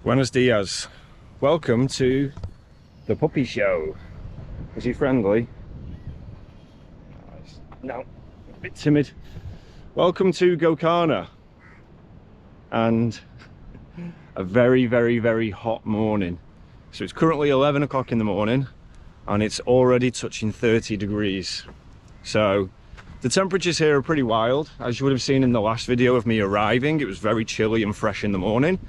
Buenos dias. Welcome to the puppy show. Is he friendly? No, a bit timid. Welcome to Gokarna. And a very, very, very hot morning. So it's currently 11 o'clock in the morning and it's already touching 30 degrees. So the temperatures here are pretty wild. As you would have seen in the last video of me arriving, it was very chilly and fresh in the morning.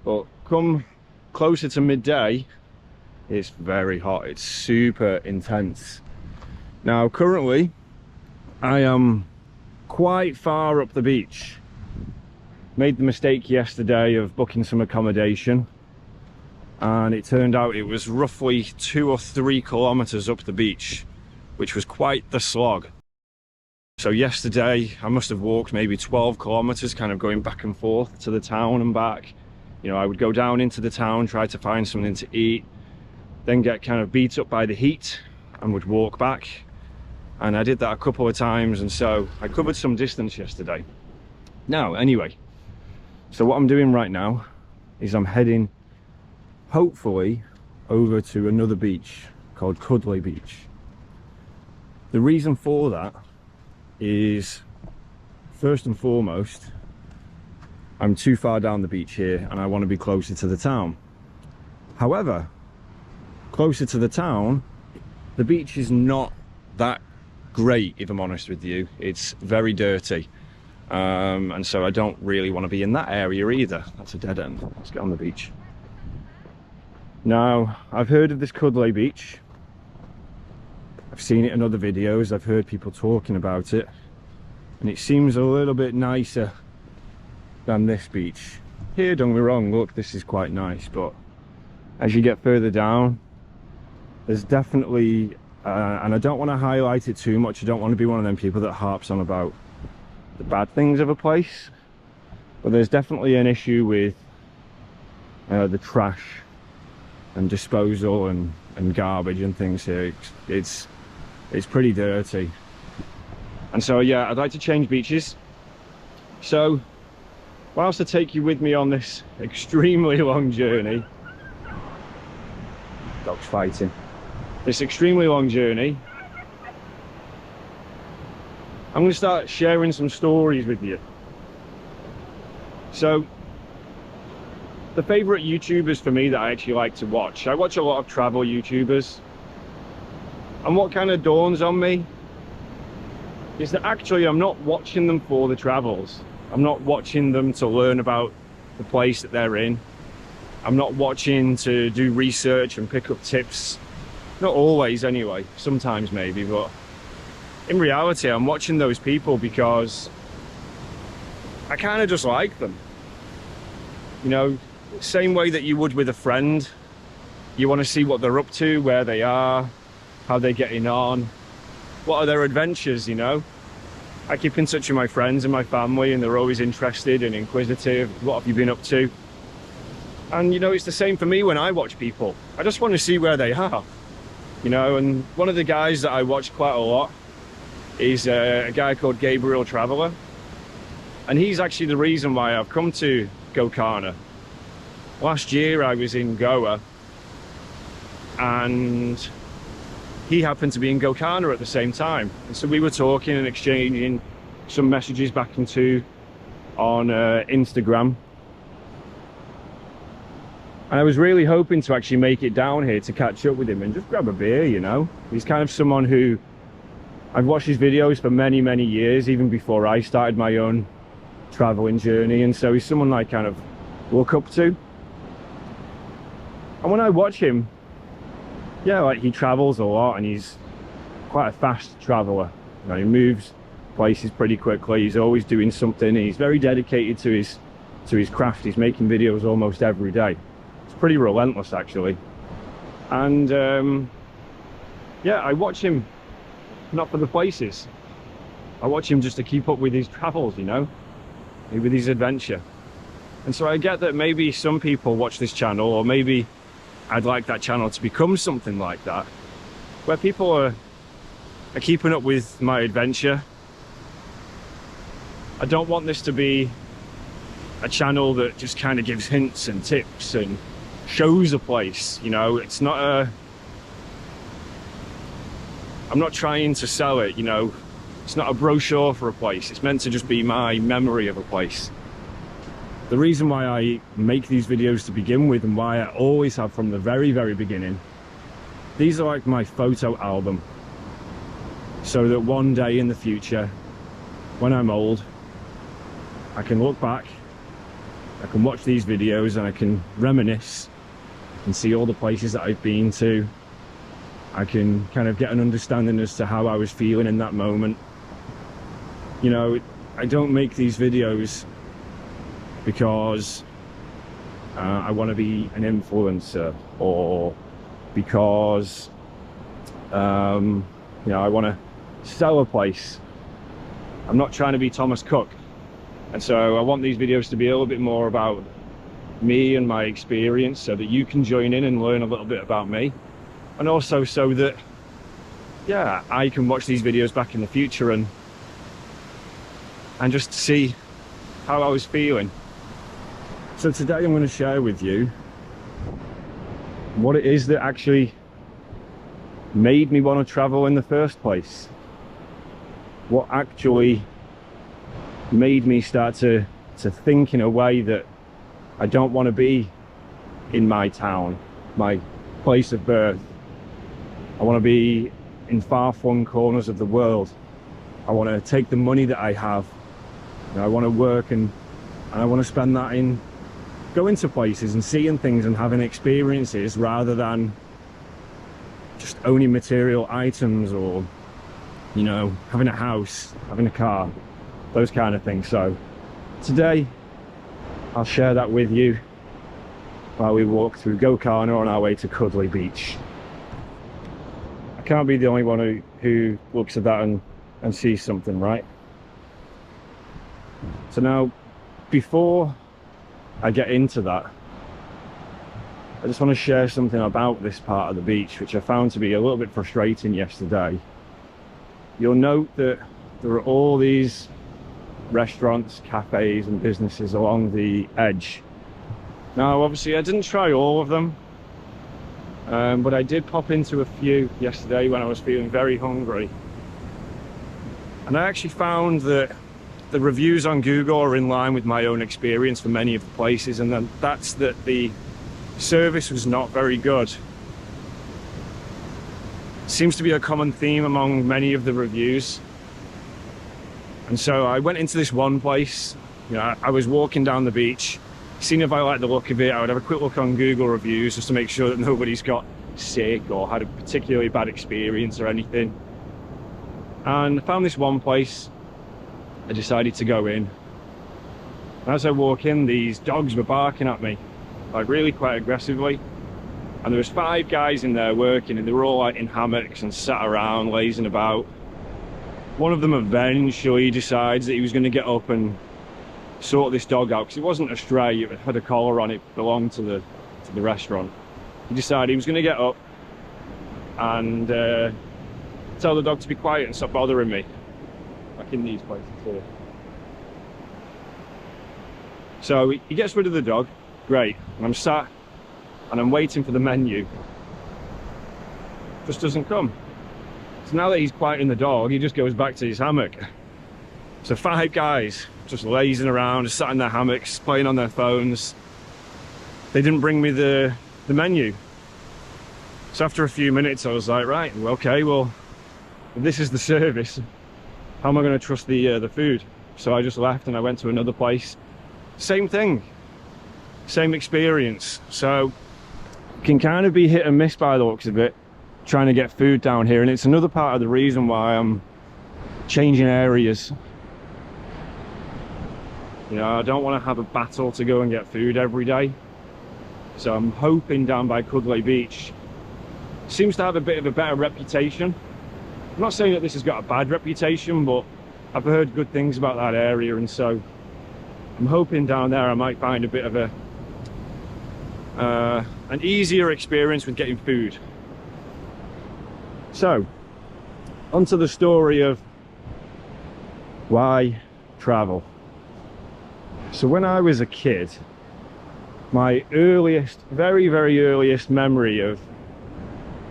But come closer to midday, it's very hot. It's super intense. Now, currently, I am quite far up the beach. Made the mistake yesterday of booking some accommodation, and it turned out it was roughly 2 or 3 kilometers up the beach, which was quite the slog. So yesterday, I must have walked maybe 12 kilometers, kind of going back and forth to the town and back. You know, I would go down into the town, try to find something to eat, then get kind of beat up by the heat and would walk back. And I did that a couple of times, and so I covered some distance yesterday. Now, anyway, so what I'm doing right now is I'm heading, hopefully, over to another beach called Kudle Beach. The reason for that is, first and foremost, I'm too far down the beach here and I want to be closer to the town. However, closer to the town, the beach is not that great, if I'm honest with you. It's very dirty, and so I don't really want to be in that area either. That's a dead end. Let's get on the beach. Now, I've heard of this Kudle Beach. I've seen it in other videos. I've heard people talking about it, and it seems a little bit nicer than this beach. Here, don't get me wrong, look, this is quite nice, but as you get further down, there's definitely, and I don't want to highlight it too much, I don't want to be one of them people that harps on about the bad things of a place, but there's definitely an issue with the trash and disposal and garbage and things here. It's pretty dirty, and so yeah, I'd like to change beaches. So whilst I take you with me on this extremely long journey, dog's fighting, this extremely long journey, I'm going to start sharing some stories with you. So the favourite YouTubers for me that I actually like to watch, I watch a lot of travel YouTubers, and what kind of dawns on me is that actually I'm not watching them for the travels. I'm not watching them to learn about the place that they're in. I'm not watching to do research and pick up tips. Not always anyway, sometimes maybe, but in reality I'm watching those people because I kind of just like them. You know, same way that you would with a friend. You want to see what they're up to, where they are, how they're getting on, what are their adventures, you know. I keep in touch with my friends and my family, and they're always interested and inquisitive. What have you been up to? And you know, it's the same for me when I watch people. I just want to see where they are, you know. And one of the guys that I watch quite a lot is a guy called Gabriel Traveler, and he's actually the reason why I've come to Gokarna. Last year I was in Goa, and he happened to be in Gokarna at the same time, and so we were talking and exchanging some messages back and forth on Instagram, and I was really hoping to actually make it down here to catch up with him and just grab a beer, you know. He's kind of someone who I've watched his videos for many, many years, even before I started my own traveling journey, and so he's someone I kind of look up to. And when I watch him, yeah, like, he travels a lot and he's quite a fast traveler. You know, he moves places pretty quickly. He's always doing something. He's very dedicated to his craft. He's making videos almost every day. It's pretty relentless, actually. And yeah, I watch him not for the places. I watch him just to keep up with his travels, you know, with his adventure. And so I get that maybe some people watch this channel, or maybe I'd like that channel to become something like that, where people are keeping up with my adventure. I don't want this to be a channel that just kind of gives hints and tips and shows a place, you know. It's not a, I'm not trying to sell it, you know. It's not a brochure for a place. It's meant to just be my memory of a place. The reason why I make these videos to begin with, and why I always have from the very, very beginning, these are like my photo album. So that one day in the future, when I'm old, I can look back, I can watch these videos and I can reminisce and see all the places that I've been to. I can kind of get an understanding as to how I was feeling in that moment. You know, I don't make these videos because I want to be an influencer, or because you know, I want to sell a place. I'm not trying to be Thomas Cook, and so I want these videos to be a little bit more about me and my experience, so that you can join in and learn a little bit about me, and also so that, yeah, I can watch these videos back in the future and just see how I was feeling. So today I'm going to share with you what it is that actually made me want to travel in the first place. What actually made me start to think in a way that I don't want to be in my town, my place of birth. I want to be in far-flung corners of the world. I want to take the money that I have, and I want to work and I want to spend that in going to places and seeing things and having experiences, rather than just owning material items, or, you know, having a house, having a car, those kind of things. So today I'll share that with you while we walk through Gokarna on our way to Kudle Beach. I can't be the only one who looks at that and sees something, right? So now, before I get into that, I just want to share something about this part of the beach, which I found to be a little bit frustrating yesterday. You'll note that there are all these restaurants, cafes and businesses along the edge. Now obviously I didn't try all of them, but I did pop into a few yesterday when I was feeling very hungry, and I actually found that the reviews on Google are in line with my own experience for many of the places, and then that's that the service was not very good. Seems to be a common theme among many of the reviews. And so I went into this one place, you know, I was walking down the beach, seeing if I liked the look of it. I would have a quick look on Google reviews just to make sure that nobody's got sick or had a particularly bad experience or anything. And I found this one place. I decided to go in. And as I walk in, these dogs were barking at me, like really quite aggressively. And there was 5 guys in there working, and they were all like in hammocks and sat around lazing about. One of them eventually decides that he was going to get up and sort this dog out, because it wasn't a stray, it had a collar on it, belonged to the restaurant. He decided he was going to get up and tell the dog to be quiet and stop bothering me, like in these places here. So he gets rid of the dog, great, and I'm sat and I'm waiting for the menu. Just doesn't come. So now that he's quieting the dog, he just goes back to his hammock. So 5 guys just lazing around, just sat in their hammocks, playing on their phones. They didn't bring me the menu. So after a few minutes I was like, right, okay, well, if this is the service, how am I going to trust the food? So I just left and I went to another place. Same thing, same experience. So it can kind of be hit and miss by the looks of it, trying to get food down here, and it's another part of the reason why I'm changing areas. You know, I don't want to have a battle to go and get food every day. So I'm hoping down by Kudle Beach seems to have a bit of a better reputation. I'm not saying that this has got a bad reputation, but I've heard good things about that area, and so I'm hoping down there I might find a bit of an easier experience with getting food. So, onto the story of why travel. So when I was a kid, my earliest, very, very earliest memory of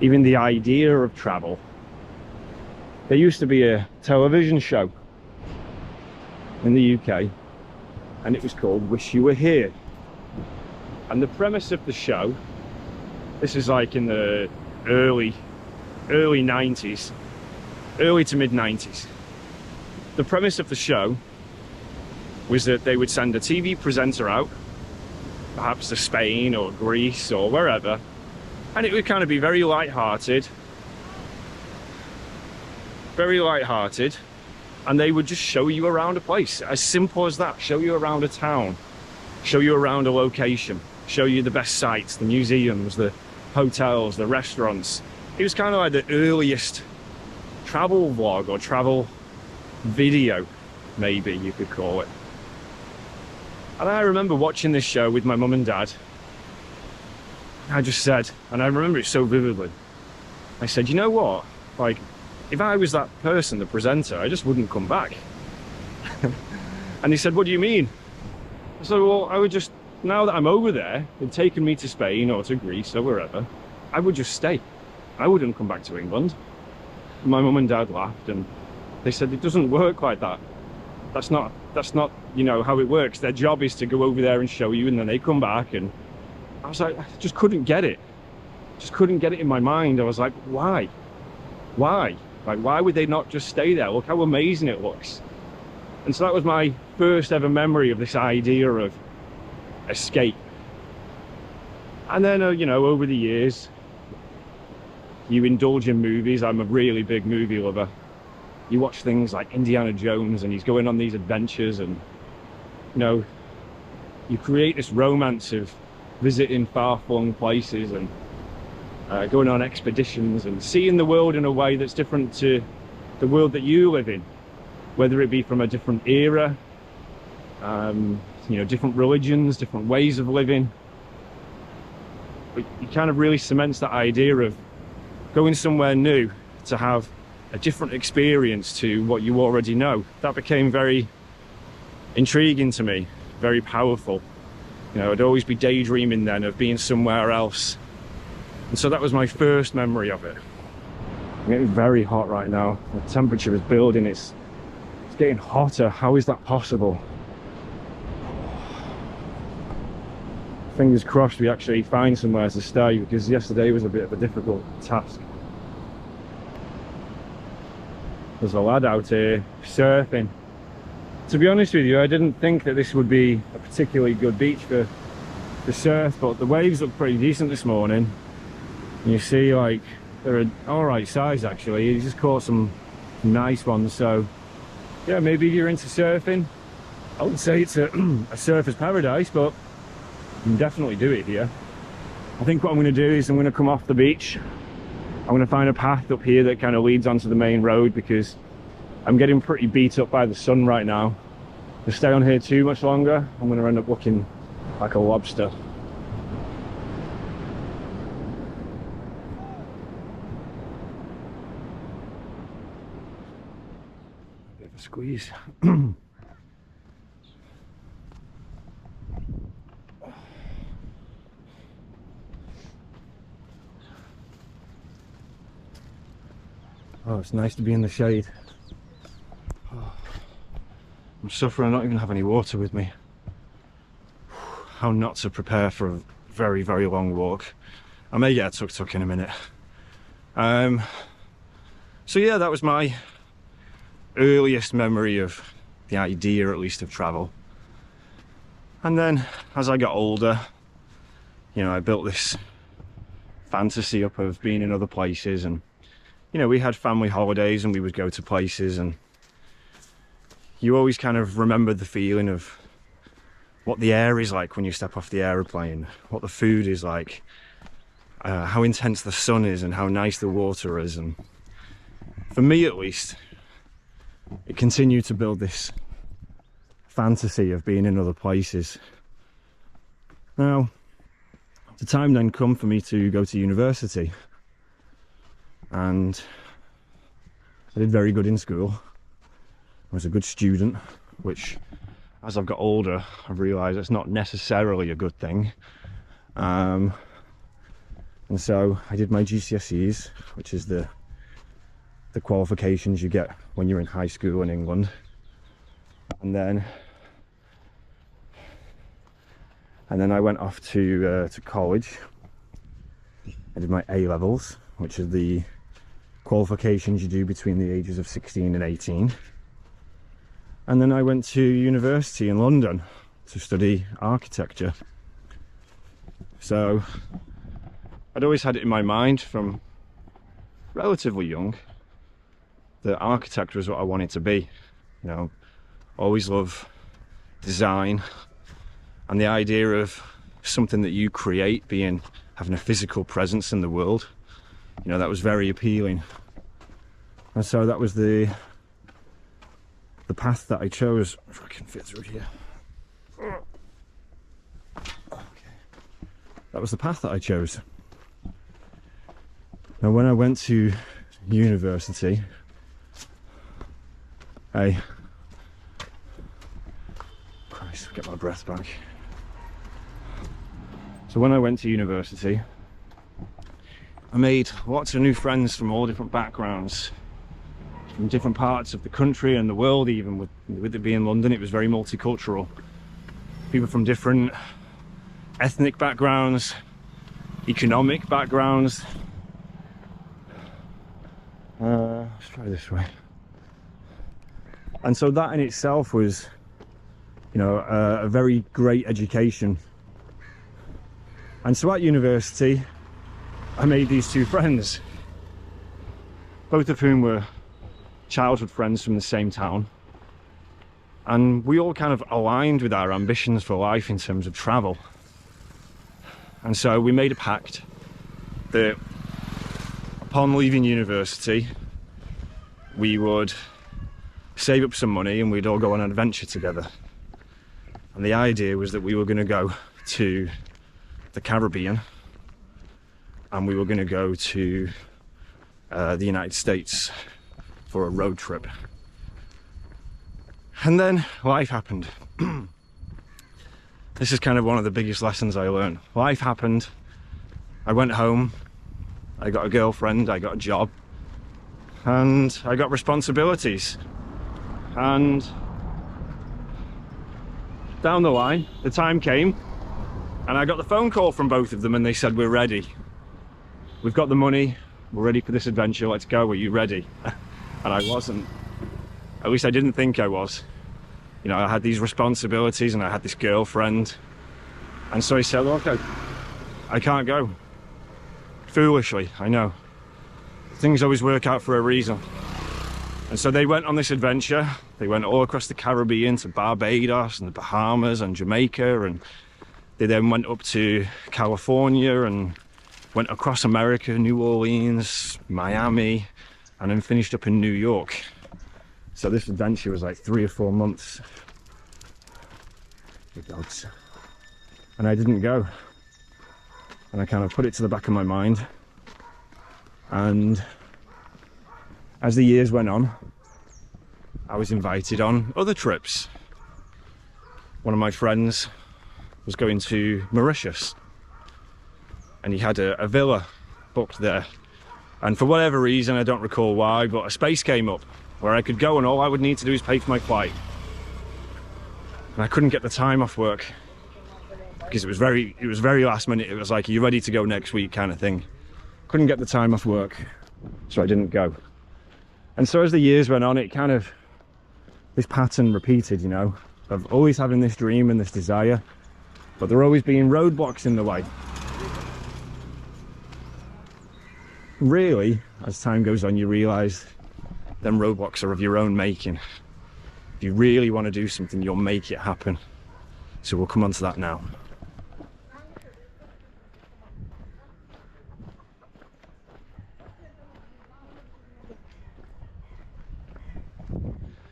even the idea of travel, there used to be a television show in the UK, and it was called Wish You Were Here. And the premise of the show, this is like in the early 90s, early to mid 90s. The premise of the show was that they would send a TV presenter out, perhaps to Spain or Greece or wherever, and it would kind of be very light-hearted, and they would just show you around a place, as simple as that. Show you around a town, show you around a location, show you the best sites, the museums, the hotels, the restaurants. It was kind of like the earliest travel vlog or travel video, maybe you could call it. And I remember watching this show with my mum and dad. I just said, and I remember it so vividly, I said, you know what, like, if I was that person, the presenter, I just wouldn't come back. And he said, what do you mean? I said, well, I would just, now that I'm over there, they've taken me to Spain or to Greece or wherever, I would just stay. I wouldn't come back to England. And my mum and dad laughed, and they said, it doesn't work like that. That's not, you know, how it works. Their job is to go over there and show you, and then they come back. And I was like, I just couldn't get it. Just couldn't get it in my mind. I was like, why? Why? Like, why would they not just stay there? Look how amazing it looks. And so that was my first ever memory of this idea of escape. And then, you know, over the years, you indulge in movies. I'm a really big movie lover. You watch things like Indiana Jones, and he's going on these adventures, and, you know, you create this romance of visiting far-flung places and going on expeditions and seeing the world in a way that's different to the world that you live in, whether it be from a different era, you know, different religions, different ways of living. But it kind of really cements that idea of going somewhere new to have a different experience to what you already know. That became very intriguing to me, very powerful. You know, I'd always be daydreaming then of being somewhere else. And so that was my first memory of it. I'm getting very hot right now. The temperature is building, it's getting hotter. How is that possible? Fingers crossed we actually find somewhere to stay, because yesterday was a bit of a difficult task. There's a lad out here surfing. To be honest with you, I didn't think that this would be a particularly good beach for surf, but the waves look pretty decent this morning. And you see, like, they're an alright size actually. He just caught some nice ones. So yeah, maybe if you're into surfing, I wouldn't say it's a surfer's paradise, but you can definitely do it here. I think what I'm going to do is I'm going to come off the beach. I'm going to find a path up here that kind of leads onto the main road, because I'm getting pretty beat up by the sun right now. If I stay on here too much longer, I'm going to end up looking like a lobster. A bit of a squeeze. Oh, it's nice to be in the shade. Oh, I'm suffering, I don't even have any water with me. How not to prepare for a very, very long walk. I may get a tuk-tuk in a minute. So yeah, that was my earliest memory of the idea, at least, of travel. And then as I got older, you know, I built this fantasy up of being in other places, and you know, we had family holidays and we would go to places, and you always kind of remember the feeling of what the air is like when you step off the aeroplane, what the food is like, how intense the sun is, and how nice the water is. And for me, at least, it continued to build this fantasy of being in other places. Now, the time then come for me to go to university. And I did very good in school. I was a good student, which as I've got older, I've realised it's not necessarily a good thing. And so I did my GCSEs, which is the qualifications you get when you're in high school in England. And then I went off to college. I did my A-levels, which are the qualifications you do between the ages of 16 and 18. And then I went to university in London to study architecture. So I'd always had it in my mind from relatively young that architecture was what I wanted to be. You know, always love design and the idea of something that you create having a physical presence in the world. You know, that was very appealing. And so that was the path that I chose. If I can fit through here. Okay. That was the path that I chose. Now when I went to university, Christ, get my breath back. So when I went to university, I made lots of new friends from all different backgrounds, from different parts of the country and the world. Even with it being London, it was very multicultural. People from different ethnic backgrounds, economic backgrounds. Let's try this way. And so that in itself was, you know, a very great education. And so at university, I made these two friends, both of whom were childhood friends from the same town. And we all kind of aligned with our ambitions for life in terms of travel. And so we made a pact that upon leaving university, we would save up some money and we'd all go on an adventure together. And the idea was that we were going to go to the Caribbean and we were going to go to the United States for a road trip. And then life happened. This is kind of one of the biggest lessons I learned. Life happened. I went home, I got a girlfriend, I got a job, and I got responsibilities. And down the line, the time came, and I got the phone call from both of them, and they said, "We're ready. We've got the money. We're ready for this adventure. Let's go. Are you ready?" And I wasn't. At least I didn't think I was. You know, I had these responsibilities, and I had this girlfriend, and so I said, "Look, I can't go." Foolishly, I know. Things always work out for a reason. And so they went on this adventure. They went all across the Caribbean to Barbados and the Bahamas and Jamaica, and they then went up to California and went across America, New Orleans, Miami, and then finished up in New York. So this adventure was like 3 or 4 months. The dogs. And I didn't go. And I kind of put it to the back of my mind. And as the years went on, I was invited on other trips. One of my friends was going to Mauritius, and he had a villa booked there. And for whatever reason, I don't recall why, but a space came up where I could go, and all I would need to do is pay for my flight. And I couldn't get the time off work because it was very last minute. It was like, "Are you ready to go next week?" kind of thing. Couldn't get the time off work, so I didn't go. And so as the years went on, it kind of, this pattern repeated, you know, of always having this dream and this desire, but there always being roadblocks in the way. Really, as time goes on, you realise them roadblocks are of your own making. If you really want to do something, you'll make it happen. So we'll come on to that now.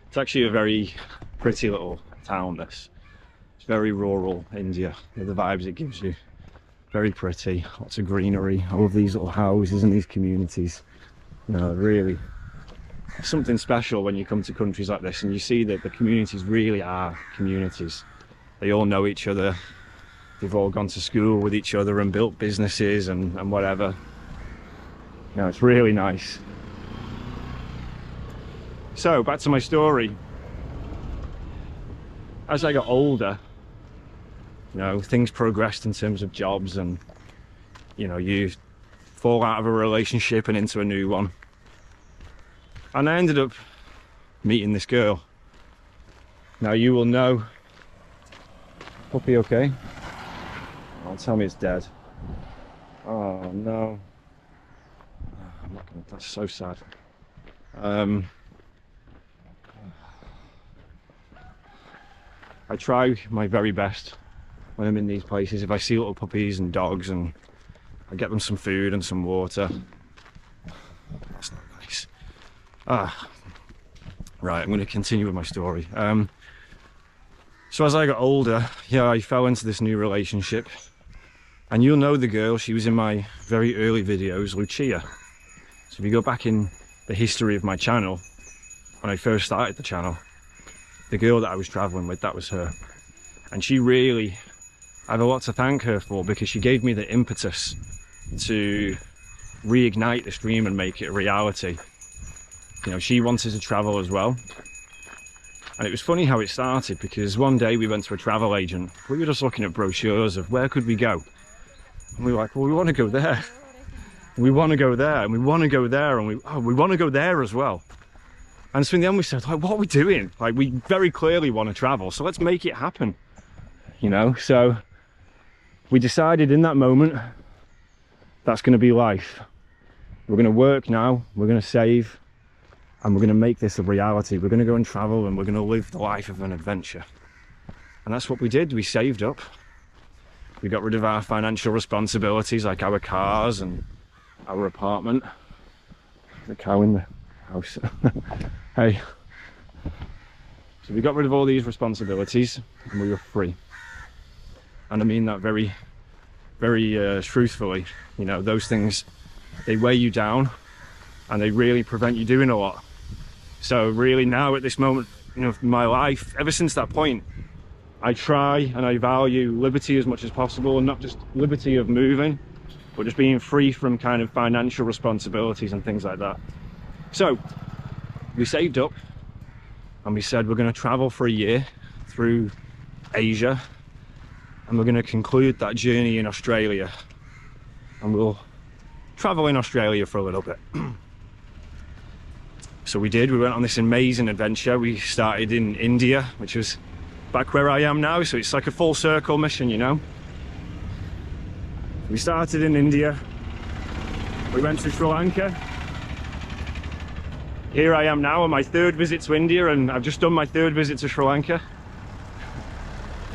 It's actually a very pretty little town, this. It's very rural India, the vibes it gives you. Very pretty, lots of greenery, all of these little houses and these communities. You know, really something special when you come to countries like this and you see that the communities really are communities. They all know each other. They've all gone to school with each other and built businesses and whatever. You know, it's really nice. So back to my story. As I got older, you know, things progressed in terms of jobs, and you know, you fall out of a relationship and into a new one. And I ended up meeting this girl. Now you will know. Puppy okay? Oh, tell me it's dead. Oh no. I'm not gonna, that's so sad. I try my very best when I'm in these places. If I see little puppies and dogs, and I get them some food and some water. That's not nice. Right, I'm going to continue with my story. So as I got older, yeah, I fell into this new relationship. And you'll know the girl, she was in my very early videos, Lucia. So if you go back in the history of my channel, when I first started the channel, the girl that I was traveling with, that was her. And she really, I have a lot to thank her for, because she gave me the impetus to reignite this dream and make it a reality. You know, she wanted to travel as well. And it was funny how it started, because one day we went to a travel agent. We were just looking at brochures of where could we go. And we were like, well, we want to go there. We want to go there, and we want to go there, and we want to go there as well. And so in the end we said, like, what are we doing? Like, we very clearly want to travel, so let's make it happen. You know, so we decided in that moment, that's going to be life. We're going to work now, we're going to save, and we're going to make this a reality. We're going to go and travel, and we're going to live the life of an adventure. And that's what we did. We saved up. We got rid of our financial responsibilities, like our cars and our apartment. The cow in the house. Hey. So we got rid of all these responsibilities and we were free. And I mean that very, very truthfully. You know, those things, they weigh you down and they really prevent you doing a lot. So really now at this moment, you know, in my life, ever since that point, I try and I value liberty as much as possible, and not just liberty of moving, but just being free from kind of financial responsibilities and things like that. So we saved up and we said we're going to travel for a year through Asia, and we're going to conclude that journey in Australia, and we'll travel in Australia for a little bit. So we did. We went on this amazing adventure. We started in India, which was back where I am now, so it's like a full circle mission, you know. We started in India, we went to Sri Lanka. Here I am now on my third visit to India, and I've just done my third visit to Sri Lanka.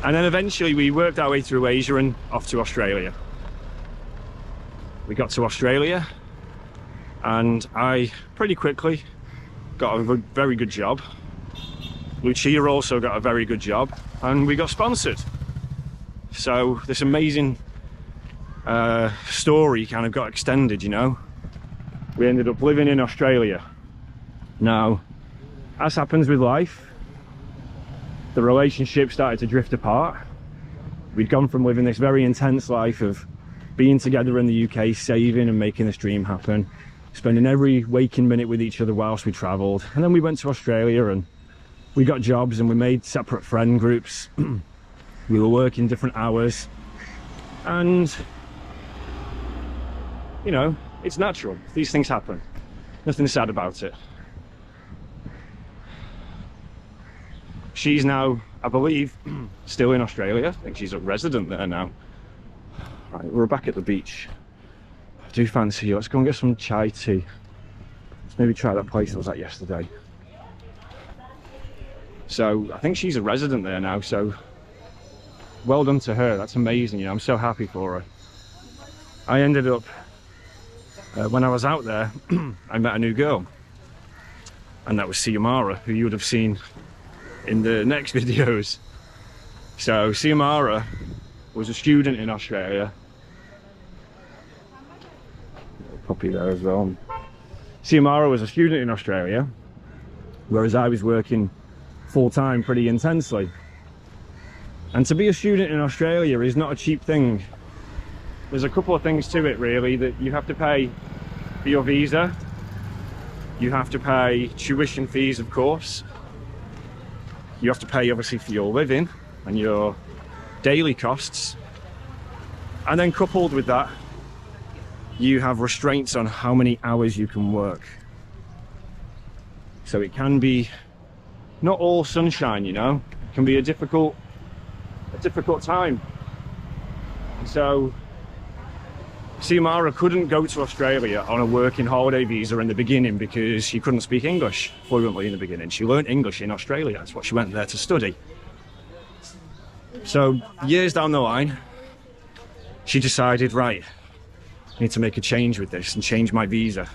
And then eventually we worked our way through Asia and off to Australia. We got to Australia and I pretty quickly got a very good job. Lucia also got a very good job, and we got sponsored. So this amazing story kind of got extended, you know. We ended up living in Australia. Now, as happens with life, the relationship started to drift apart. We'd gone from living this very intense life of being together in the UK, saving and making this dream happen, spending every waking minute with each other whilst we travelled. And then we went to Australia and we got jobs and we made separate friend groups. We were working different hours, and you know, it's natural. These things happen. Nothing sad about it. She's now, I believe, still in Australia. I think she's a resident there now. Right, we're back at the beach. I do fancy you. Let's go and get some chai tea. Let's maybe try that place I was at yesterday. So I think she's a resident there now, so well done to her. That's amazing, you know, I'm so happy for her. I ended up, when I was out there, I met a new girl, and that was Siamara, who you would have seen in the next videos. So Siamara was a student in Australia. Puppy there as well. Siamara was a student in Australia, whereas I was working full-time pretty intensely. And to be a student in Australia is not a cheap thing. There's a couple of things to it really, that you have to pay for your visa, you have to pay tuition fees, of course, you have to pay obviously for your living and your daily costs, and then coupled with that you have restraints on how many hours you can work. So it can be not all sunshine, you know, it can be a difficult time. And so Xiomara couldn't go to Australia on a working holiday visa in the beginning because she couldn't speak English fluently in the beginning. She learned English in Australia, that's what she went there to study. So years down the line, she decided, right, I need to make a change with this and change my visa.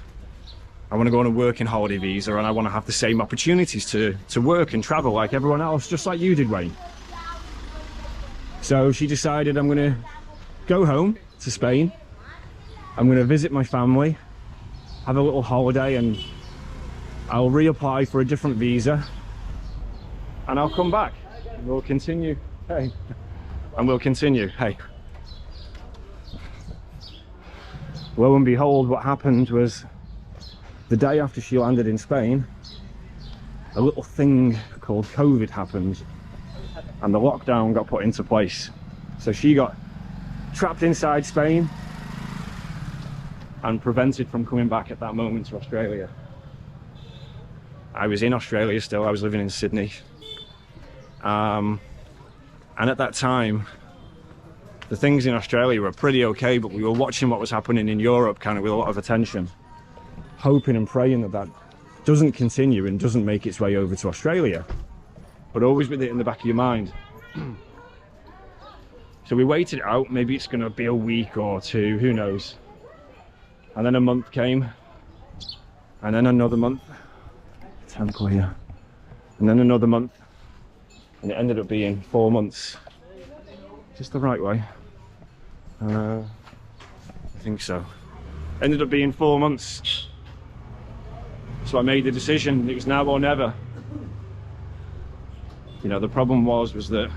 I want to go on a working holiday visa and I want to have the same opportunities to work and travel like everyone else, just like you did, Wayne. So she decided, I'm going to go home to Spain, I'm going to visit my family, have a little holiday, and I'll reapply for a different visa and I'll come back and we'll continue. Hey. And we'll continue. Hey. Lo and behold, what happened was the day after she landed in Spain, a little thing called COVID happened and the lockdown got put into place. So she got trapped inside Spain and prevented from coming back at that moment to Australia. I was in Australia still, I was living in Sydney. And at that time, the things in Australia were pretty okay, but we were watching what was happening in Europe kind of with a lot of attention, hoping and praying that that doesn't continue and doesn't make its way over to Australia, but always with it in the back of your mind. So we waited it out, maybe it's going to be a week or two, who knows. And then a month came, and then another month, temple here, and then another month, and it ended up being 4 months. Just the right way? I think so. Ended up being 4 months. So I made the decision, it was now or never. You know, the problem was that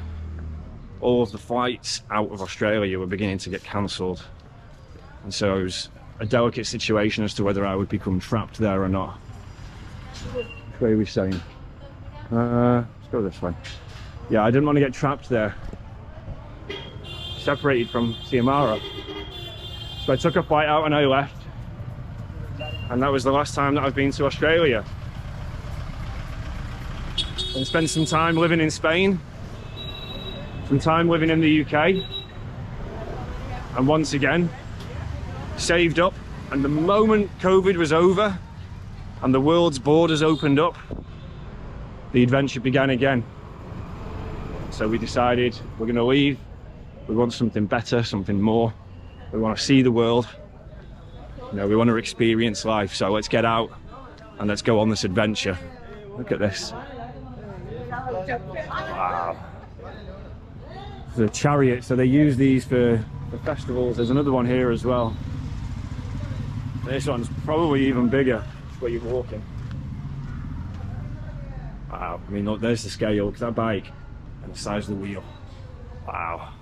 all of the flights out of Australia were beginning to get cancelled. And so it was a delicate situation as to whether I would become trapped there or not. Which way are we saying? Let's go this way. Yeah, I didn't want to get trapped there, separated from Xiomara. So I took a flight out and I left. And that was the last time that I've been to Australia. And spent some time living in Spain, some time living in the UK, and once again, saved up. And the moment COVID was over and the world's borders opened up, the adventure began again. So we decided we're going to leave. We want something better, something more. We want to see the world. You know, we want to experience life. So let's get out and let's go on this adventure. Look at this. Wow. The chariot, so they use these for festivals. There's another one here as well. This one's probably even bigger. That's where you're walking. Wow, I mean, look, there's the scale, because that bike and the size of the wheel. Wow.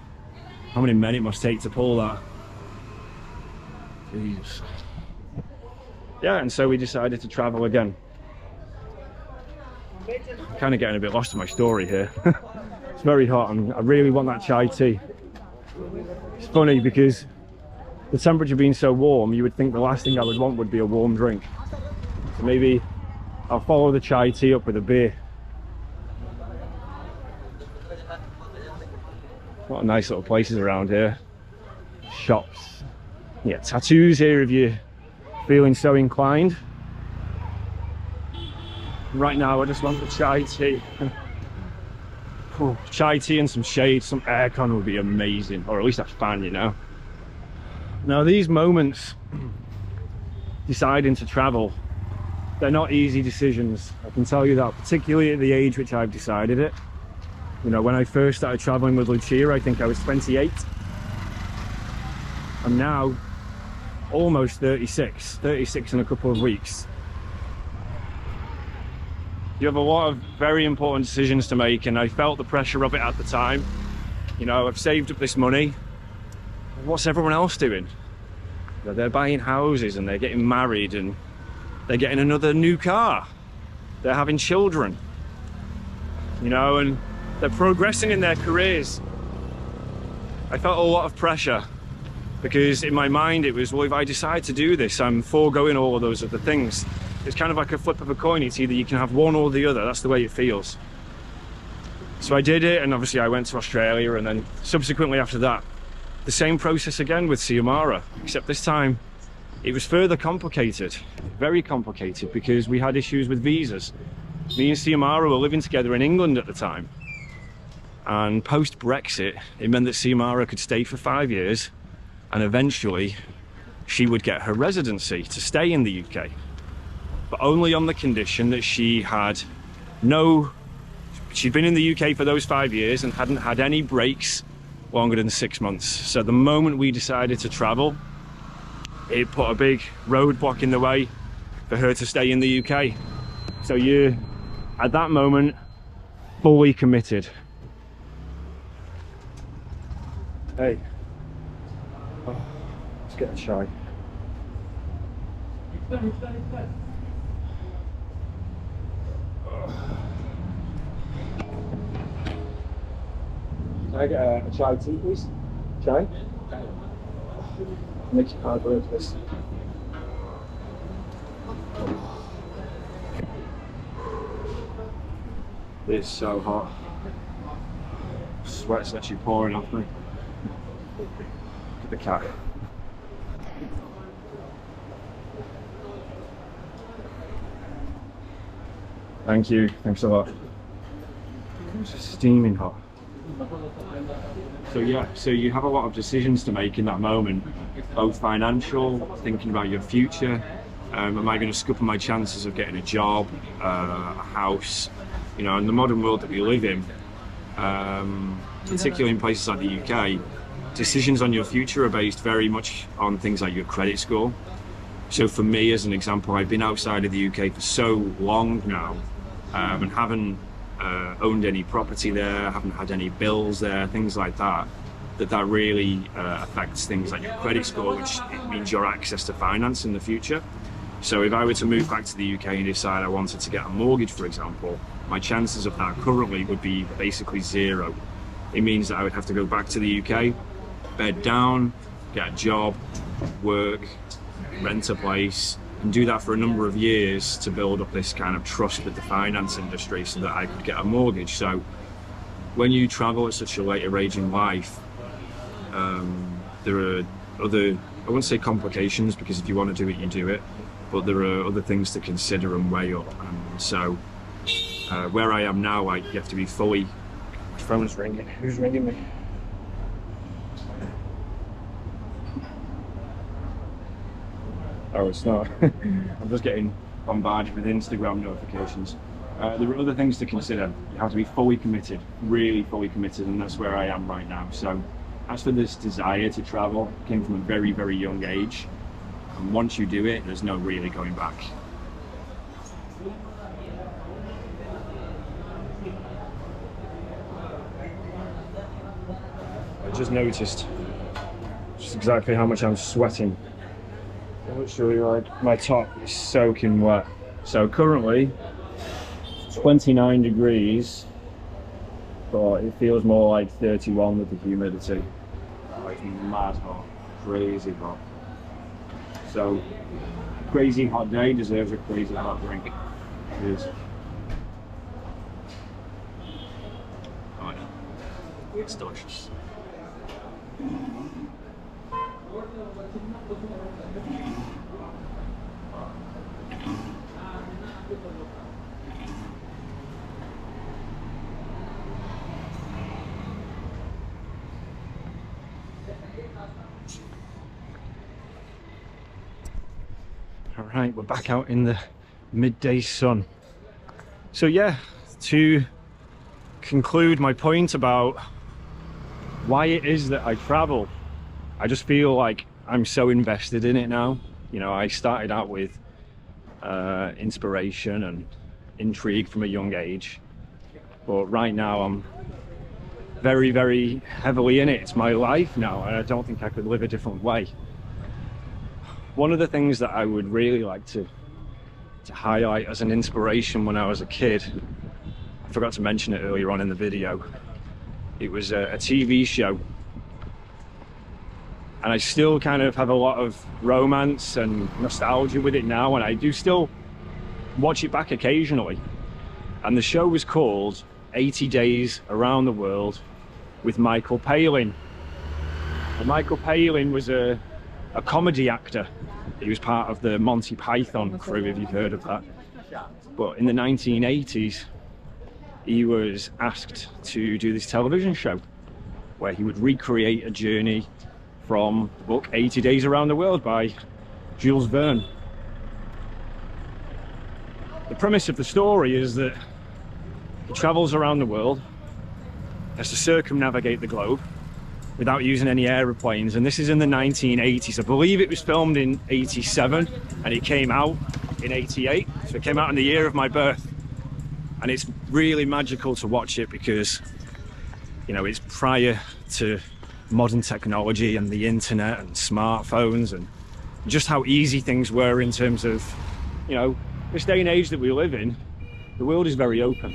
How many men it must take to pull that? Jeez. Yeah, and so we decided to travel again. I'm kind of getting a bit lost in my story here. It's very hot and I really want that chai tea. It's funny because the temperature being so warm, you would think the last thing I would want would be a warm drink. So maybe I'll follow the chai tea up with a beer. What a nice little places around here. Shops. Yeah, tattoos here if you're feeling so inclined. Right now I just want the chai tea. Chai tea and some shade, some aircon would be amazing, or at least a fan, you know. Now these moments, deciding to travel, they're not easy decisions. I can tell you that, particularly at the age which I've decided it. You know, when I first started traveling with Lucia, I think I was 28. I'm now almost 36 in a couple of weeks. you have a lot of very important decisions to make, and I felt the pressure of it at the time. You know, I've saved up this money. What's everyone else doing? You know, they're buying houses and they're getting married and they're getting another new car. They're having children, you know, and they're progressing in their careers. I felt a lot of pressure because in my mind it was, well, if I decide to do this, I'm foregoing all of those other things. It's kind of like a flip of a coin. It's either you can have one or the other. That's the way it feels. So I did it, and obviously I went to Australia, and then subsequently after that, the same process again with Xiomara, except this time it was further complicated, very complicated, because we had issues with visas. Me and Xiomara were living together in England at the time, and post-Brexit, it meant that Xiomara could stay for 5 years, and eventually she would get her residency to stay in the UK, but only on the condition that she'd been in the UK for those 5 years and hadn't had any breaks longer than 6 months. So the moment we decided to travel, it put a big roadblock in the way for her to stay in the UK. So you're, at that moment, fully committed. Hey, let's get a chai. Can I get a chai tea, please? Chai? Makes it hard work, this. It's so hot. Sweat's actually pouring off me. Look at the cat. Thank you, thanks a lot. It's just steaming hot. So yeah, so you have a lot of decisions to make in that moment, both financial, thinking about your future. Am I going to scupper my chances of getting a job, a house? You know, in the modern world that we live in, particularly in places like the UK, decisions on your future are based very much on things like your credit score. So for me, as an example, I've been outside of the UK for so long now, and haven't owned any property there, haven't had any bills there, things like that, that really affects things like your credit score, which it means your access to finance in the future. So if I were to move back to the UK and decide I wanted to get a mortgage, for example, my chances of that currently would be basically zero. It means that I would have to go back to the UK, bed down, get a job, work, rent a place, and do that for a number of years to build up this kind of trust with the finance industry so that I could get a mortgage. So when you travel at such a later age in life, there are other, I wouldn't say complications, because if you want to do it, you do it, but there are other things to consider and weigh up. And so where I am now, you have to be fully... My phone's ringing. Who's ringing me? Oh, it's not. I'm just getting bombarded with Instagram notifications. There are other things to consider. You have to be fully committed, really fully committed, and that's where I am right now. So as for this desire to travel, it came from a very, very young age. And once you do it, there's no really going back. I just noticed just exactly how much I'm sweating. Literally, like, my top is soaking wet. So currently 29 degrees, but it feels more like 31 with the humidity. Oh, it's mad hot, crazy hot. So crazy hot day deserves a crazy hot drink. Cheers. Oh yeah, it's delicious. All right, we're back out in the midday sun. So yeah, to conclude my point about why it is that I travel, I just feel like I'm so invested in it now. You know, I started out with inspiration and intrigue from a young age, but right now I'm very, very heavily in it. It's my life now, and I don't think I could live a different way. One of the things that I would really like to highlight as an inspiration when I was a kid, I forgot to mention it earlier on in the video, it was a TV show, and I still kind of have a lot of romance and nostalgia with it now, and I do still watch it back occasionally. And the show was called 80 Days Around the World with Michael Palin. And Michael Palin was a comedy actor. He was part of the Monty Python crew, if you've heard of that. But in the 1980s, he was asked to do this television show where he would recreate a journey from the book 80 Days Around the World by Jules Verne. The premise of the story is that he travels around the world, has to circumnavigate the globe without using any aeroplanes, and this is in the 1980s. I believe it was filmed in 87 and it came out in 88, so it came out in the year of my birth. And it's really magical to watch it because, you know, it's prior to modern technology and the internet and smartphones, and just how easy things were in terms of, you know, this day and age that we live in. The world is very open.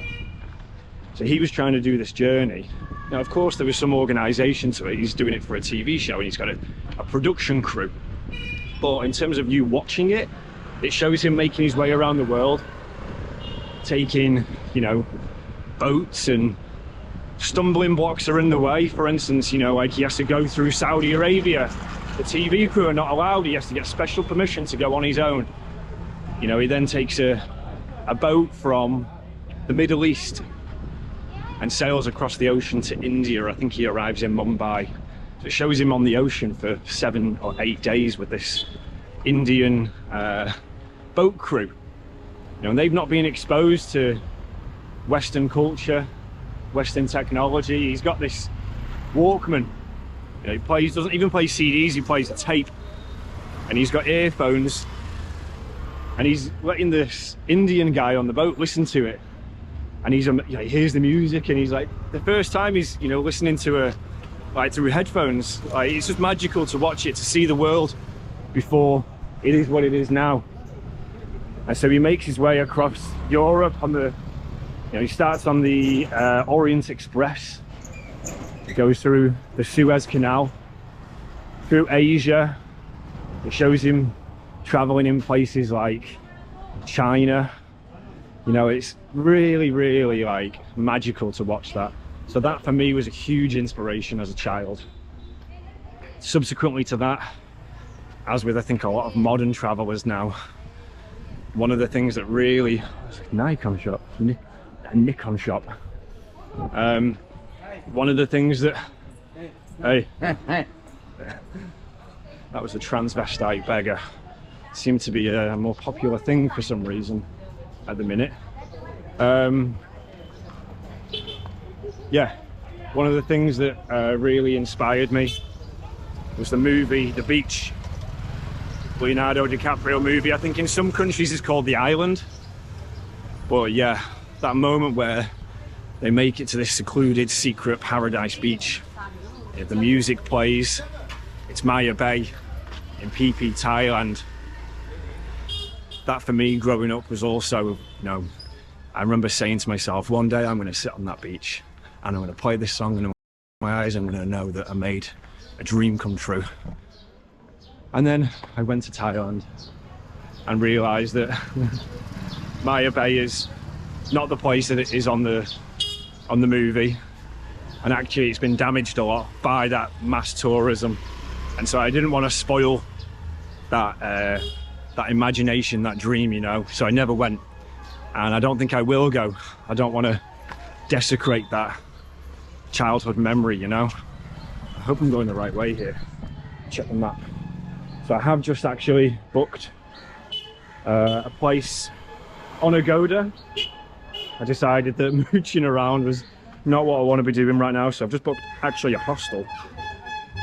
So he was trying to do this journey. Now, of course, there was some organisation to it. He's doing it for a TV show and he's got a production crew. But in terms of you watching it, it shows him making his way around the world, taking, you know, boats, and stumbling blocks are in the way. For instance, you know, like he has to go through Saudi Arabia. The TV crew are not allowed. He has to get special permission to go on his own. You know, he then takes a boat from the Middle East and sails across the ocean to India. I think he arrives in Mumbai. So it shows him on the ocean for 7 or 8 days with this Indian boat crew. You know, and they've not been exposed to Western culture, Western technology. He's got this Walkman. You know, he doesn't even play CDs, he plays a tape. And he's got earphones. And he's letting this Indian guy on the boat listen to it. And he's, you know, he hears the music, and he's like, the first time he's, you know, listening to through headphones. Like, it's just magical to watch it, to see the world before it is what it is now. And so he makes his way across Europe on the, you know, he starts on the Orient Express. He goes through the Suez Canal, through Asia. It shows him traveling in places like China. You know, it's really, really like magical to watch that. So that for me was a huge inspiration as a child. Subsequently to that, as with I think a lot of modern travelers now, one of the things that really, Nikon shop, a Nikon shop. One of the things that, hey, that was a transvestite beggar. Seemed to be a more popular thing for some reason at the minute. Yeah, one of the things that really inspired me was the movie The Beach, Leonardo DiCaprio movie. I think in some countries it's called The Island, but yeah, that moment where they make it to this secluded secret paradise beach, the music plays, it's Maya Bay in Phi Phi, Thailand. That for me growing up was also, you know, I remember saying to myself, one day I'm going to sit on that beach and I'm going to play this song, and in my eyes I'm going to know that I made a dream come true. And then I went to Thailand and realised that Maya Bay is not the place that it is on the movie, and actually it's been damaged a lot by that mass tourism. And so I didn't want to spoil that imagination, that dream, you know, so I never went, and I don't think I will go. I don't want to desecrate that childhood memory, you know. I hope I'm going the right way here. Check the map. So I have just actually booked a place on Agoda. I decided that mooching around was not what I want to be doing right now, so I've just booked actually a hostel.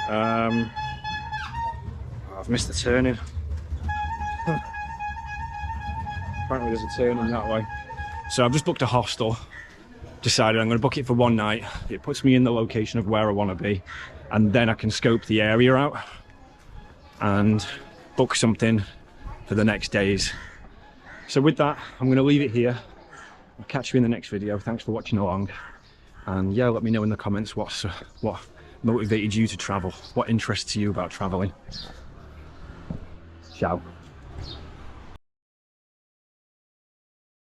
I've missed the turning. Apparently there's a turning that way. So I've just booked a hostel, decided I'm going to book it for one night. It puts me in the location of where I want to be, and then I can scope the area out and book something for the next days. So with that, I'm going to leave it here. I'll catch you in the next video. Thanks for watching along, and yeah, let me know in the comments what motivated you to travel, what interests you about traveling. Ciao.